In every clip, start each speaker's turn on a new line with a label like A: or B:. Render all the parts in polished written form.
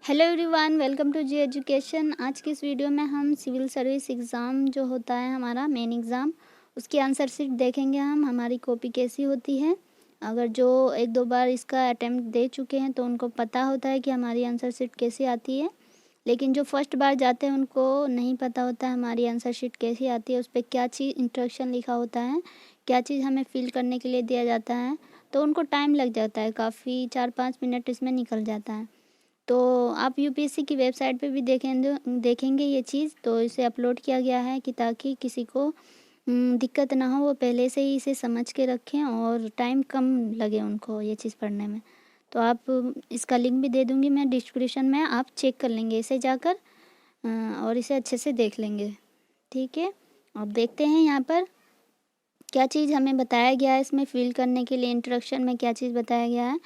A: Hello everyone, welcome to G education. आज की इस वीडियो में हम सिविल सर्विस एग्ज़ाम जो होता है हमारा मेन एग्ज़ाम, उसकी आंसर शीट देखेंगे। हम हमारी कॉपी कैसी होती है। अगर जो एक दो बार इसका अटेम्प्ट दे चुके हैं तो उनको पता होता है कि हमारी आंसर शीट कैसी आती है, लेकिन जो फर्स्ट बार जाते हैं उनको नहीं पता होता है हमारी आंसर शीट कैसी आती है, उस पर क्या चीज़ इंस्ट्रक्शन लिखा होता है, क्या चीज़ हमें फिल करने के लिए दिया जाता है। तो उनको टाइम लग जाता है, काफ़ी 4-5 मिनट इसमें निकल जाता है। तो आप यूपीएससी की वेबसाइट पे भी देखेंगे ये चीज़। तो इसे अपलोड किया गया है कि ताकि किसी को दिक्कत ना हो, वो पहले से ही इसे समझ के रखें और टाइम कम लगे उनको ये चीज़ पढ़ने में। तो आप इसका लिंक भी दे दूँगी मैं डिस्क्रिप्शन में, आप चेक कर लेंगे इसे जाकर और इसे अच्छे से देख लेंगे। ठीक है, अब देखते हैं यहाँ पर क्या चीज़ हमें बताया गया है। इसमें फिल करने के लिए इंस्ट्रक्शन में क्या चीज़ बताया गया है।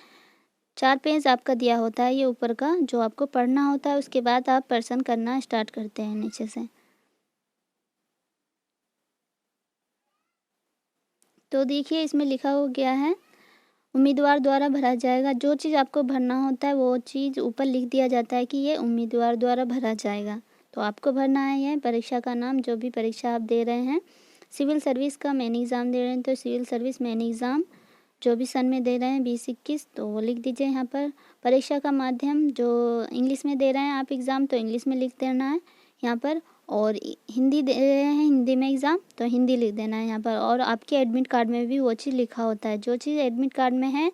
A: 4 पेज आपका दिया होता है ये ऊपर का, जो आपको पढ़ना होता है। उसके बाद आप प्रश्न करना स्टार्ट करते हैं नीचे से। तो देखिए इसमें लिखा हो गया है उम्मीदवार द्वारा भरा जाएगा। जो चीज़ आपको भरना होता है वो चीज़ ऊपर लिख दिया जाता है कि ये उम्मीदवार द्वारा भरा जाएगा। तो आपको भरना है ये परीक्षा का नाम, जो भी परीक्षा आप दे रहे हैं। सिविल सर्विस का मेन एग्ज़ाम दे रहे हैं तो सिविल सर्विस मेन एग्ज़ाम, जो भी सन में दे रहे हैं 2021, तो वो लिख दीजिए यहाँ पर। परीक्षा का माध्यम, जो इंग्लिश में दे रहे हैं आप एग्ज़ाम तो इंग्लिश में लिख देना है यहाँ पर। और हिंदी दे रहे हैं हिंदी में एग्ज़ाम तो हिंदी लिख देना है यहाँ पर। और आपके एडमिट कार्ड में भी वो चीज़ लिखा होता है, जो चीज़ एडमिट कार्ड में है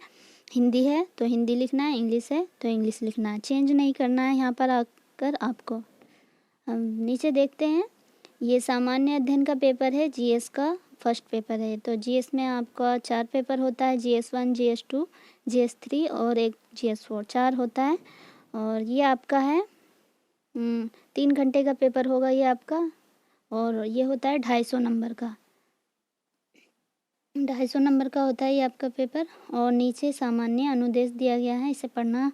A: हिंदी है तो हिंदी लिखना है, इंग्लिश है तो इंग्लिश लिखना है, चेंज नहीं करना है यहाँ पर आकर आपको। हम नीचे देखते हैं, ये सामान्य अध्ययन का पेपर है, जीएस का फर्स्ट पेपर है। तो जीएस में आपका 4 पेपर होता है, GS1, GS2, GS3 और एक GS4, 4 होता है। और ये आपका है 3 घंटे का पेपर होगा ये आपका। और ये होता है 250 नंबर का, 250 नंबर का होता है ये आपका पेपर। और नीचे सामान्य अनुदेश दिया गया है, इसे पढ़ना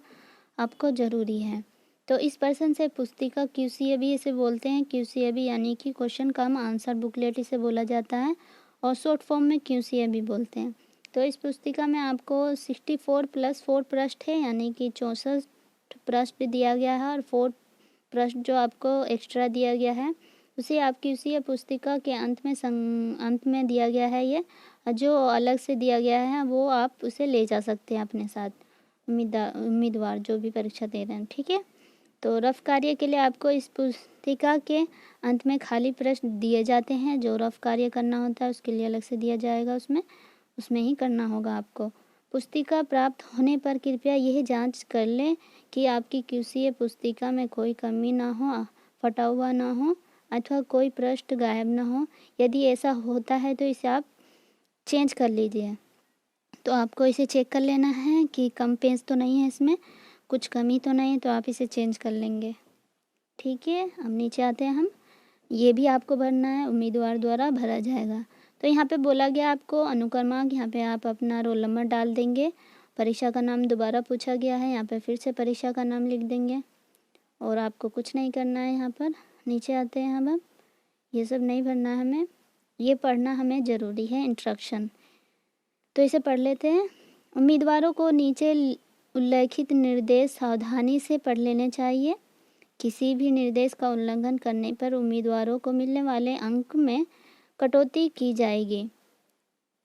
A: आपको ज़रूरी है। तो इस पर्सन से पुस्तिका QCAB इसे बोलते हैं, QCAB यानी कि क्वेश्चन कम आंसर बुकलेट इसे बोला जाता है, और शॉर्ट फॉर्म में QCAB बोलते हैं। तो इस पुस्तिका में आपको 64 + 4 पृष्ठ है, यानी कि 64 पृष्ठ दिया गया है, और 4 पृष्ठ जो आपको एक्स्ट्रा दिया गया है उसे आपकी उसी पुस्तिका के अंत में दिया गया है। ये जो अलग से दिया गया है वो आप उसे ले जा सकते हैं अपने साथ, उम्मीदवार जो भी परीक्षा दे रहे हैं। ठीक है, तो रफ कार्य के लिए आपको इस पुस्तिका के अंत में खाली प्रश्न दिए जाते हैं। जो रफ कार्य करना होता है उसके लिए अलग से दिया जाएगा, उसमें ही करना होगा आपको। पुस्तिका प्राप्त होने पर कृपया यह जांच कर लें कि आपकी QCA पुस्तिका में कोई कमी ना हो, फटा हुआ ना हो अथवा कोई पृष्ठ गायब ना हो। यदि ऐसा होता है तो इसे आप चेंज कर लीजिए। तो आपको इसे चेक कर लेना है कि कम पेज तो नहीं है, इसमें कुछ कमी तो नहीं है, तो आप इसे चेंज कर लेंगे। ठीक है, अब नीचे आते हैं हम। ये भी आपको भरना है, उम्मीदवार द्वारा भरा जाएगा। तो यहाँ पे बोला गया आपको अनुक्रमांक, यहाँ पे आप अपना रोल नंबर डाल देंगे। परीक्षा का नाम दोबारा पूछा गया है, यहाँ पे फिर से परीक्षा का नाम लिख देंगे। और आपको कुछ नहीं करना है यहाँ पर। नीचे आते हैं अब ये सब नहीं भरना है हमें, ये पढ़ना हमें ज़रूरी है इंस्ट्रक्शन। तो इसे पढ़ लेते हैं। उम्मीदवारों को नीचे उल्लेखित निर्देश सावधानी से पढ़ लेने चाहिए। किसी भी निर्देश का उल्लंघन करने पर उम्मीदवारों को मिलने वाले अंक में कटौती की जाएगी।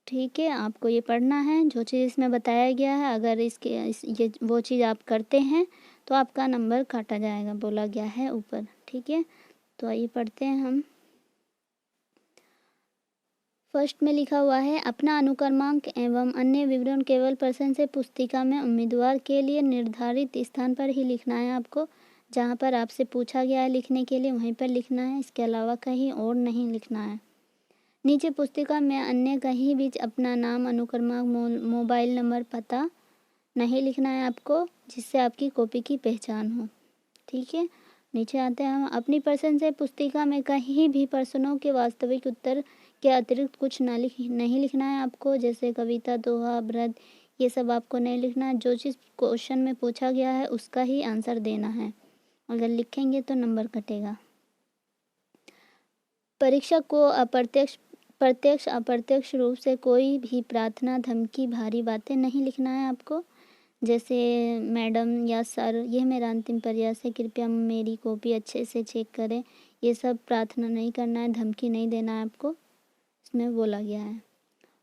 A: ठीक है, आपको ये पढ़ना है जो चीज़ इसमें बताया गया है। अगर ये वो चीज़ आप करते हैं तो आपका नंबर काटा जाएगा, बोला गया है ऊपर। ठीक है, तो आइए पढ़ते हैं हम। फर्स्ट में लिखा हुआ है, अपना अनुक्रमांक एवं अन्य विवरण केवल पर्सन से पुस्तिका में उम्मीदवार के लिए निर्धारित स्थान पर ही लिखना है। आपको जहाँ पर आपसे पूछा गया है लिखने के लिए वहीं पर लिखना है, इसके अलावा कहीं और नहीं लिखना है। नीचे पुस्तिका में अन्य कहीं भी अपना नाम, अनुक्रमांक, मोबाइल नंबर, पता नहीं लिखना है आपको, जिससे आपकी कॉपी की पहचान हो। ठीक है, नीचे आते हैं हम। अपनी पर्सन से पुस्तिका में कहीं भी प्रश्नों के वास्तविक उत्तर के अतिरिक्त कुछ नहीं लिखना है आपको, जैसे कविता, दोहा, व्रत, ये सब आपको नहीं लिखना है। जो चीज़ क्वेश्चन में पूछा गया है उसका ही आंसर देना है, अगर लिखेंगे तो नंबर कटेगा। परीक्षक को प्रत्यक्ष अप्रत्यक्ष रूप से कोई भी प्रार्थना, धमकी, भारी बातें नहीं लिखना है आपको। जैसे मैडम या सर, यह मेरा अंतिम प्रयास है, कृपया मेरी कॉपी अच्छे से चेक करें। ये सब प्रार्थना नहीं करना है, धमकी नहीं देना है आपको, इसमें बोला गया है।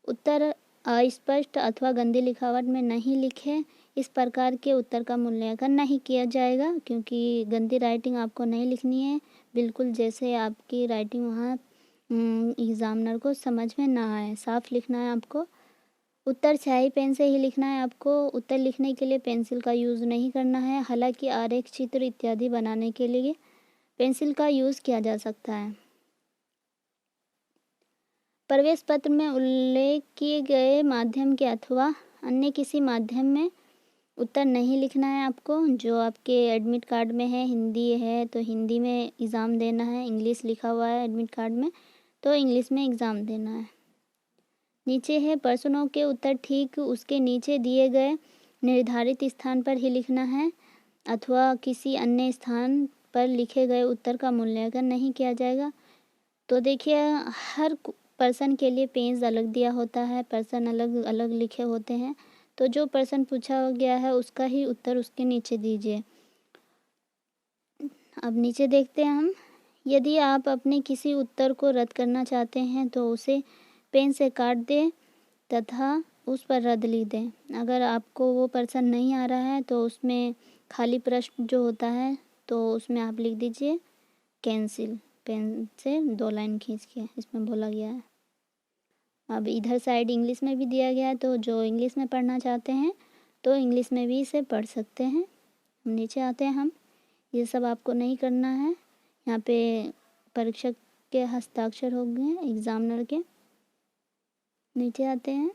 A: उत्तर अस्पष्ट अथवा गंदी लिखावट में नहीं लिखे, इस प्रकार के उत्तर का मूल्यांकन नहीं किया जाएगा, क्योंकि गंदी राइटिंग आपको नहीं लिखनी है, बिल्कुल जैसे आपकी राइटिंग वहाँ एग्ज़ामिनर को समझ में ना आए, साफ लिखना है आपको। उत्तर स्याही पेन से ही लिखना है आपको। उत्तर लिखने के लिए पेंसिल का यूज़ नहीं करना है, हालांकि आरेख, चित्र इत्यादि बनाने के लिए पेंसिल का यूज़ किया जा सकता है। प्रवेश पत्र में उल्लेख किए गए माध्यम के अथवा अन्य किसी माध्यम में उत्तर नहीं लिखना है आपको। जो आपके एडमिट कार्ड में है, हिंदी है तो हिंदी में एग्ज़ाम देना है, इंग्लिश लिखा हुआ है एडमिट कार्ड में तो इंग्लिश में एग्ज़ाम देना है। नीचे है प्रश्नों के उत्तर, ठीक उसके नीचे दिए गए निर्धारित स्थान पर ही लिखना है अथवा किसी अन्य स्थान पर लिखे गए उत्तर का मूल्यांकन नहीं किया जाएगा। तो देखिए, हर पर्सन के लिए पेज अलग दिया होता है, पर्सन अलग अलग लिखे होते हैं, तो जो पर्सन पूछा गया है उसका ही उत्तर उसके नीचे दीजिए। अब नीचे देखते हैं हम, यदि आप अपने किसी उत्तर को रद्द करना चाहते हैं तो उसे पेन से काट दें तथा उस पर रद्द लिख दें। अगर आपको वो पर्सन नहीं आ रहा है तो उसमें खाली प्रश्न जो होता है तो उसमें आप लिख दीजिए कैंसिल, पेन से 2 लाइन खींच के, इसमें बोला गया है। अब इधर साइड इंग्लिश में भी दिया गया है, तो जो इंग्लिश में पढ़ना चाहते हैं तो इंग्लिश में भी इसे पढ़ सकते हैं। हम नीचे आते हैं, हम ये सब आपको नहीं करना है। यहाँ पे परीक्षक के हस्ताक्षर हो गए, एग्जामिनर के। नीचे आते हैं,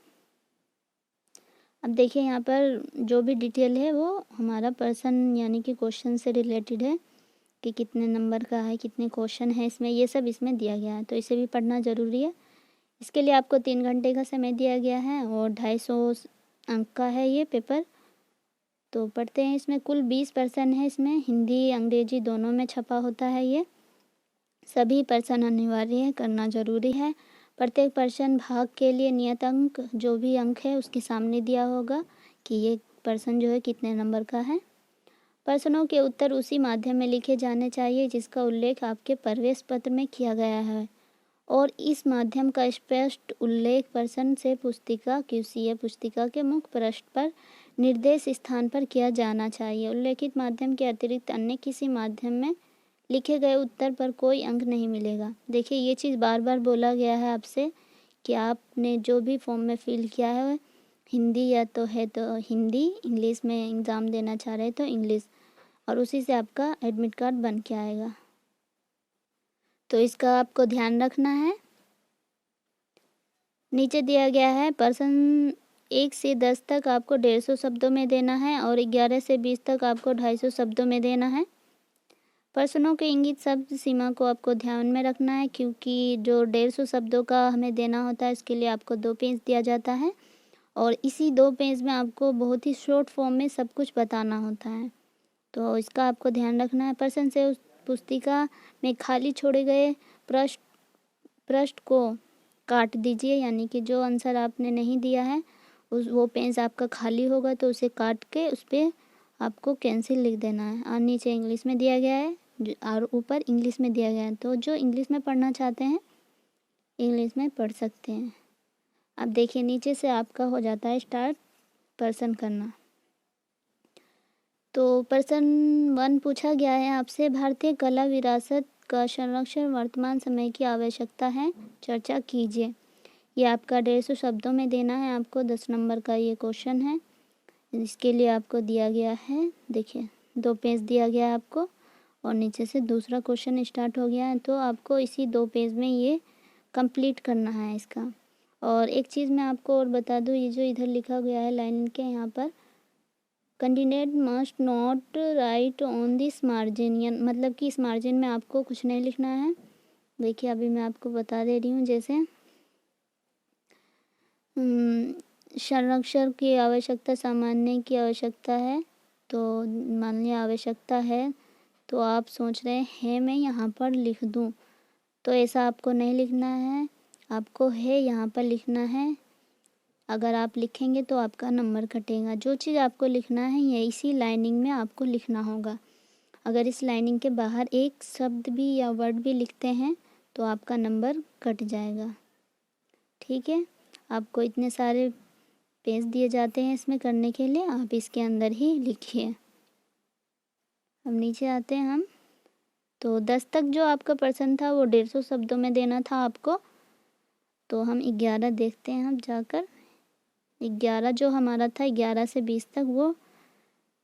A: अब देखिए यहाँ पर जो भी डिटेल है वो हमारा पर्सन यानी कि क्वेश्चन से रिलेटेड है कि कितने नंबर का है, कितने क्वेश्चन है इसमें, ये सब इसमें दिया गया है, तो इसे भी पढ़ना ज़रूरी है। इसके लिए आपको 3 घंटे का समय दिया गया है और 250 अंक का है ये पेपर। तो पढ़ते हैं, इसमें कुल 20 पर्सन है, इसमें हिंदी अंग्रेजी दोनों में छपा होता है। ये सभी पर्सन अनिवार्य है, करना ज़रूरी है। प्रत्येक पर्सन भाग के लिए नियत अंक, जो भी अंक है उसके सामने दिया होगा कि ये पर्सन जो है कितने नंबर का है। प्रश्नों के उत्तर उसी माध्यम में लिखे जाने चाहिए जिसका उल्लेख आपके प्रवेश पत्र में किया गया है और इस माध्यम का स्पष्ट उल्लेख पर्सन से पुस्तिका QCA पुस्तिका के मुख्य पृष्ठ पर निर्देश स्थान पर किया जाना चाहिए। उल्लेखित माध्यम के अतिरिक्त अन्य किसी माध्यम में लिखे गए उत्तर पर कोई अंक नहीं मिलेगा। देखिए, ये चीज़ बार बार बोला गया है आपसे कि आपने जो भी फॉर्म में फिल किया है हिंदी या तो है तो हिंदी, इंग्लिश में एग्ज़ाम देना चाह रहे तो इंग्लिश, और उसी से आपका एडमिट कार्ड बन के आएगा। तो इसका आपको ध्यान रखना है। नीचे दिया गया है पर्सन 1 से 10 तक आपको 150 शब्दों में देना है और 11 से 20 तक आपको 250 शब्दों में देना है। प्रश्नों के इंगित शब्द सीमा को आपको ध्यान में रखना है, क्योंकि जो 150 शब्दों का हमें देना होता है इसके लिए आपको 2 पेज दिया जाता है और इसी 2 पेज में आपको बहुत ही शॉर्ट फॉर्म में सब कुछ बताना होता है, तो इसका आपको ध्यान रखना है। प्रश्न से उस पुस्तिका में खाली छोड़े गए पृष्ठ को काट दीजिए, यानी कि जो आंसर आपने नहीं दिया है वो पेज आपका खाली होगा तो उसे काट के उस पर आपको कैंसिल लिख देना है। और नीचे इंग्लिश में दिया गया है और ऊपर इंग्लिश में दिया गया है, तो जो इंग्लिश में पढ़ना चाहते हैं इंग्लिश में पढ़ सकते हैं। अब देखिए, नीचे से आपका हो जाता है स्टार्ट पर्सन करना। तो पर्सन 1 पूछा गया है आपसे, भारतीय कला विरासत का संरक्षण वर्तमान समय की आवश्यकता है, चर्चा कीजिए। ये आपका 150 शब्दों में देना है आपको, 10 नंबर का ये क्वेश्चन है। इसके लिए आपको दिया गया है, देखिए 2 पेज दिया गया है आपको और नीचे से दूसरा क्वेश्चन स्टार्ट हो गया है, तो आपको इसी 2 पेज में ये कंप्लीट करना है इसका। और एक चीज़ मैं आपको और बता दूँ, ये जो इधर लिखा गया है लाइन के यहाँ पर, candidate must not right on this margin, मतलब कि इस मार्जिन में आपको कुछ नहीं लिखना है। देखिए, अभी मैं आपको बता दे रही हूँ, जैसे संरक्षण की आवश्यकता, सामान्य की आवश्यकता है, तो मान लिया आवश्यकता है तो आप सोच रहे हैं मैं यहाँ पर लिख दूँ, तो ऐसा आपको नहीं लिखना है, आपको है यहाँ पर लिखना है। अगर आप लिखेंगे तो आपका नंबर कटेगा। जो चीज़ आपको लिखना है ये इसी लाइनिंग में आपको लिखना होगा। अगर इस लाइनिंग के बाहर एक शब्द भी या वर्ड भी लिखते हैं तो आपका नंबर कट जाएगा। ठीक है, आपको इतने सारे पेज दिए जाते हैं इसमें करने के लिए, आप इसके अंदर ही लिखिए। अब नीचे आते हैं हम। तो 10 तक जो आपका प्रश्न था वो 150 शब्दों में देना था आपको। तो हम 11 देखते हैं, हम जाकर 11 जो हमारा था 11 से 20 तक वो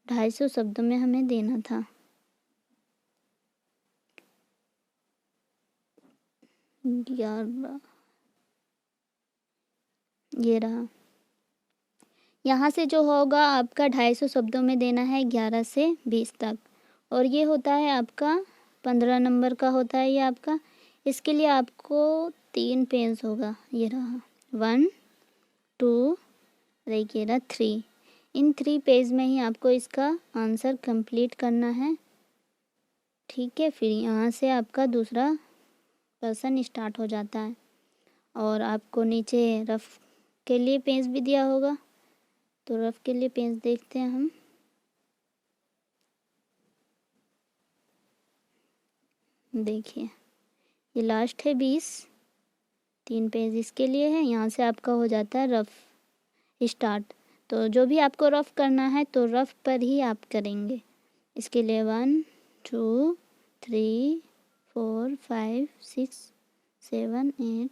A: 250 शब्दों में हमें देना था। ये रहा। यहाँ से जो होगा आपका 250 शब्दों में देना है 11 से 20 तक, और ये होता है आपका 15 नंबर का होता है ये आपका। इसके लिए आपको 3 पेज होगा, ये रहा 1 2 देखिए रहा 3। इन 3 पेज में ही आपको इसका आंसर कंप्लीट करना है। ठीक है, फिर यहाँ से आपका दूसरा पर्सन स्टार्ट हो जाता है, और आपको नीचे रफ के लिए पेज भी दिया होगा। तो रफ के लिए पेज देखते हैं हम। देखिए ये लास्ट है 20, 3 पेज इसके लिए है। यहाँ से आपका हो जाता है रफ स्टार्ट। तो जो भी आपको रफ करना है तो रफ पर ही आप करेंगे। इसके लिए 1 2 3 4 5 6 7 8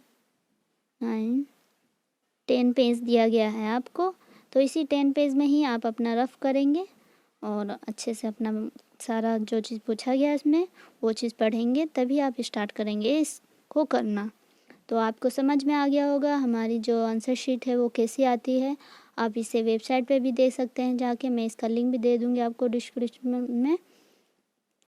A: 9 10 पेज दिया गया है आपको। तो इसी 10 पेज में ही आप अपना रफ करेंगे और अच्छे से अपना सारा जो चीज़ पूछा गया इसमें वो चीज़ पढ़ेंगे, तभी आप स्टार्ट करेंगे इसको करना। तो आपको समझ में आ गया होगा हमारी जो आंसर शीट है वो कैसी आती है। आप इसे वेबसाइट पे भी देख सकते हैं जाके, मैं इसका लिंक भी दे दूँगी आपको डिस्क्रिप्शन में।